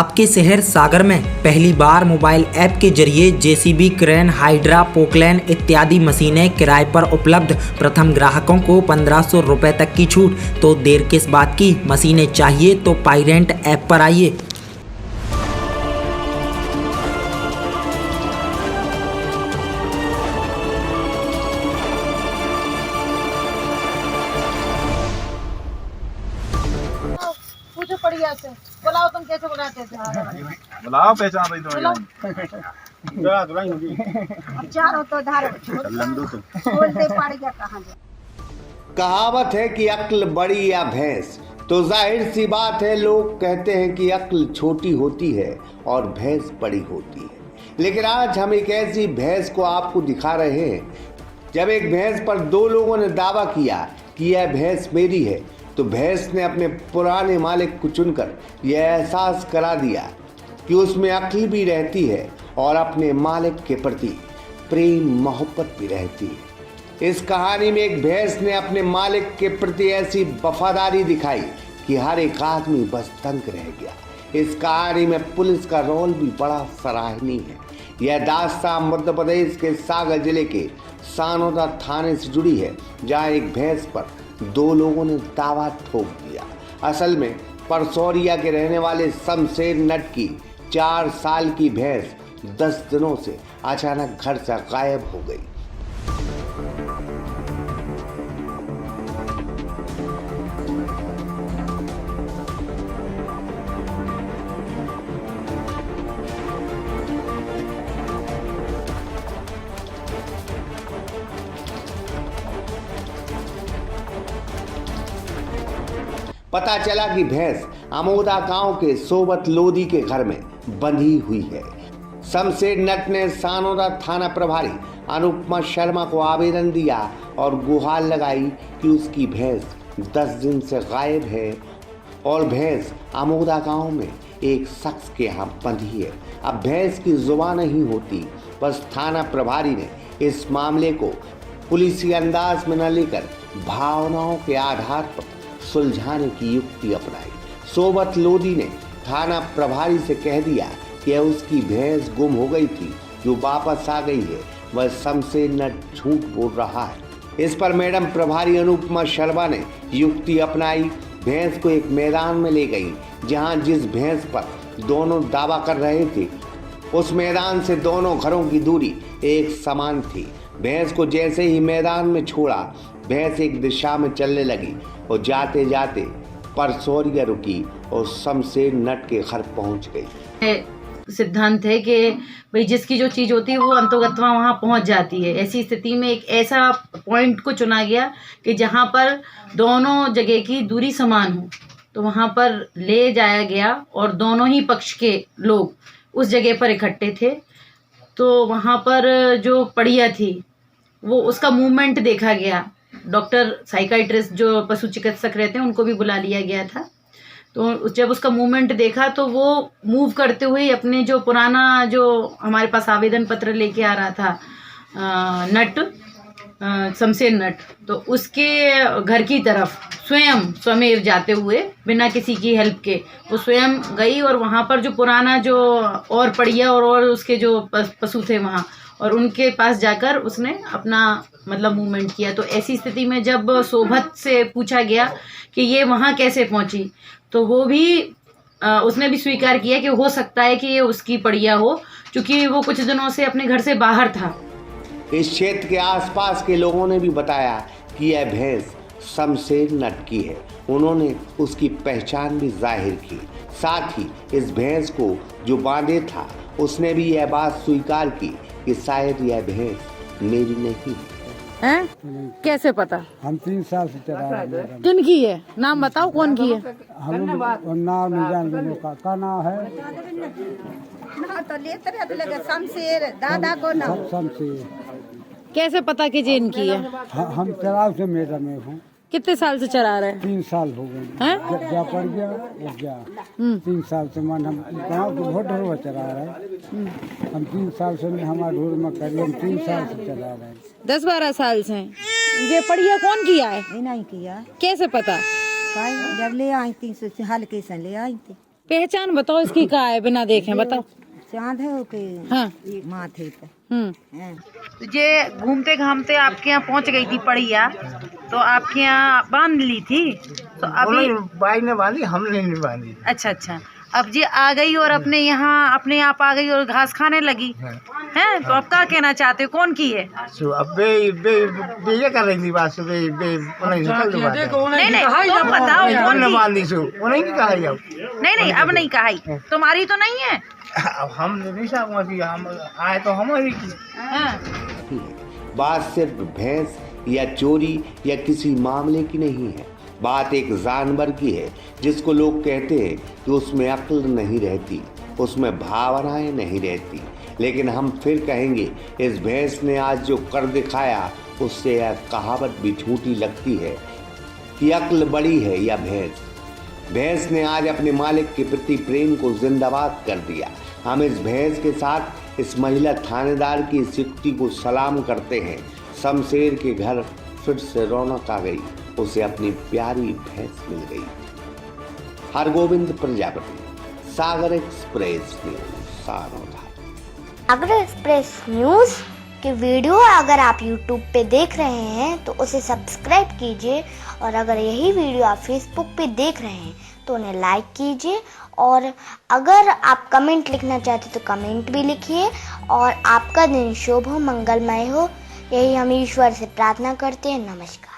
आपके शहर सागर में पहली बार मोबाइल ऐप के जरिए जेसीबी, क्रेन, हाइड्रा, पोकलैन इत्यादि मशीनें किराए पर उपलब्ध। प्रथम ग्राहकों को 1500 रुपये तक की छूट। तो देर किस बात की, मशीनें चाहिए तो पाईरेंट ऐप पर आइए। पूछो बढ़िया से, बुलाओ तुम कैसे बुलाते थे? बुलाओ पहचान रही तो अब चारों तो धारो लंडू तो बोलते पड़ गया कहाँ जा। कहावत है कि अक्ल बड़ी या भैंस, तो जाहिर सी बात है लोग कहते हैं कि अक्ल छोटी होती है और भैंस बड़ी होती है। लेकिन आज हम एक ऐसी भैंस को आपको दिखा रहे हैं। जब एक भैंस पर दो लोगों ने दावा किया कि यह भैंस मेरी है, तो भैंस ने अपने पुराने मालिक को चुनकर यह एहसास करा दिया कि उसमें अक्ल भी रहती है और अपने मालिक के प्रति प्रेम मोहब्बत भी रहती है। इस कहानी में एक भैंस ने अपने मालिक के प्रति ऐसी वफादारी दिखाई कि हर एक आदमी बस दंग रह गया। इस कहानी में पुलिस का रोल भी बड़ा सराहनीय है। यह दास्तान मध्य प्रदेश के सागर जिले के सानोदा थाने से जुड़ी है, जहां एक भैंस पर दो लोगों ने दावा ठोक दिया। असल में परसौरिया के रहने वाले शमशेर नट की 4 साल की भैंस 10 दिनों से अचानक घर से गायब हो गई। पता चला कि भैंस अमोदा गांव के सोबत लोधी के घर में बंधी हुई है। शमशेर नट ने सानोदा थाना प्रभारी अनुपमा शर्मा को आवेदन दिया और गुहार लगाई कि उसकी भैंस 10 दिन से गायब है और भैंस अमोदा गांव में एक शख्स के यहाँ बंधी है। अब भैंस की जुबान नहीं होती। बस थाना प्रभारी ने इस मामले को पुलिसी अंदाज में न लेकर भावनाओं के आधार पर सुलझाने की युक्ति अपनाई। सोबत लोधी ने थाना प्रभारी से कह दिया कि उसकी भैंस गुम हो गई थी, जो वापस आ गई है। वह शमशेर नट झूठ बोल रहा है। इस पर मैडम प्रभारी अनुपमा शर्मा ने युक्ति अपनाई। भैंस को एक मैदान में ले गई, जहां जिस भैंस पर दोनों दावा कर रहे थे उस मैदान से दोनों घरों की दूरी एक समान थी। भैंस को जैसे ही मैदान में छोड़ा, भैंस एक दिशा में चलने लगी और जाते जाते परसौरिया रुकी और शमशेर नट के घर पहुंच गई। सिद्धांत है कि भाई जिसकी जो चीज़ होती है वो अंतोगत्वा वहाँ पहुँच जाती है। ऐसी स्थिति में एक ऐसा पॉइंट को चुना गया कि जहाँ पर दोनों जगह की दूरी समान हो, तो वहाँ पर ले जाया गया और दोनों ही पक्ष के लोग उस जगह पर इकट्ठे थे। तो वहाँ पर जो पड़िया थी वो उसका मूवमेंट देखा गया। डॉक्टर साइकाइट्रिस्ट जो पशु चिकित्सक रहते हैं उनको भी बुला लिया गया था। तो जब उसका मूवमेंट देखा तो वो मूव करते हुए अपने जो पुराना जो हमारे पास आवेदन पत्र लेके आ रहा था शमशेर नट, तो उसके घर की तरफ स्वयं समीर जाते हुए बिना किसी की हेल्प के वो स्वयं गई और वहाँ पर जो पुराना जो और पड़िया और उसके जो पशु थे वहाँ, और उनके पास जाकर उसने अपना मतलब मूवमेंट किया। तो ऐसी स्थिति में जब सोबत से पूछा गया कि ये वहाँ कैसे पहुँची, तो वो भी उसने भी स्वीकार किया कि हो सकता है कि ये उसकी पड़िया हो, क्योंकि वो कुछ दिनों से अपने घर से बाहर था। इस क्षेत्र के आसपास के लोगों ने भी बताया कि यह भैंस शमशेर नट की है। उन्होंने उसकी पहचान भी जाहिर की। साथ ही इस भैंस को जो बांधे था उसने भी यह बात स्वीकार की कि शायद यह भैंस मेरी नहीं है। कैसे पता? हम 3 साल से चला रहे हैं। किन की है? नाम बताओ कौन की है? हम नाम नहीं जानते का नाम है। ना तो लेते रहते लगे शमशेर दादा को ना। शमशेर। कैसे पता कि जे इनकी है? हम चराव से मेरा में हूँ। कितने साल से चरा रहे हैं? 3 साल हो गए। हैं? क्या पड़ गया वो क्या 3 साल से मन हम गाँव के वोट हुआ चला रहे हैं। हम 3 साल से नहीं, हमारे ढूर में करिए हम 3 साल से चला रहे हैं। 10-12 साल से। ये पड़िया कौन किया है? नहीं किया। कैसे पता? जब ले आई थी हल्के से ले आई थी। पहचान बताओ इसकी क्या है, बिना देखे बताओ। चांद है के हाँ। माथे पे। हम्म। ये घूमते घामते आपके यहाँ पहुँच गई थी पड़िया, तो आपके यहाँ बांध ली थी, तो अभी बाई ने बांधी, हमने नहीं बांधी। अच्छा अच्छा, अब ये आ गई और अपने यहाँ अपने आप आ गई और घास खाने लगी हैं, तो अब क्या कहना चाहते हो, कौन की है? अब ये कर रही थी बात, नहीं नहीं, तुम बताओ कौन की? बांधी सो वो नहीं कहा जब नहीं अब नहीं कहा, तुम्हारी तो नहीं है। अब हम नहीं साहब हम आए तो हमारी की। हाँ। बात सिर्फ भैंस या चोरी या किसी मामले की नहीं है, बात एक जानवर की है जिसको लोग कहते हैं कि उसमें अक्ल नहीं रहती, उसमें भावनाएं नहीं रहती। लेकिन हम फिर कहेंगे, इस भैंस ने आज जो कर दिखाया उससे यह कहावत भी झूठी लगती है कि अक्ल बड़ी है या भैंस। भैंस ने आज अपने मालिक के प्रति प्रेम को जिंदाबाद कर दिया। हम इस भैंस के साथ इस महिला थानेदार की इस युक्ति को सलाम करते हैं। शमशेर के घर फिर से रौनक आ गई, उसे अपनी प्यारी भैंस मिल गई। हरगोविंद प्रजापति, सागर एक्सप्रेस न्यूज, सानोदा। सागर एक्सप्रेस न्यूज की वीडियो अगर आप YouTube पे देख रहे हैं तो उसे सब्सक्राइब कीजिए, और अगर यही वीडियो आप Facebook पे देख रहे हैं तो उन्हें लाइक कीजिए, और अगर आप कमेंट लिखना चाहते तो कमेंट भी लिखिए, और आपका दिन शुभ हो, मंगलमय हो, यही हम ईश्वर से प्रार्थना करते हैं। नमस्कार।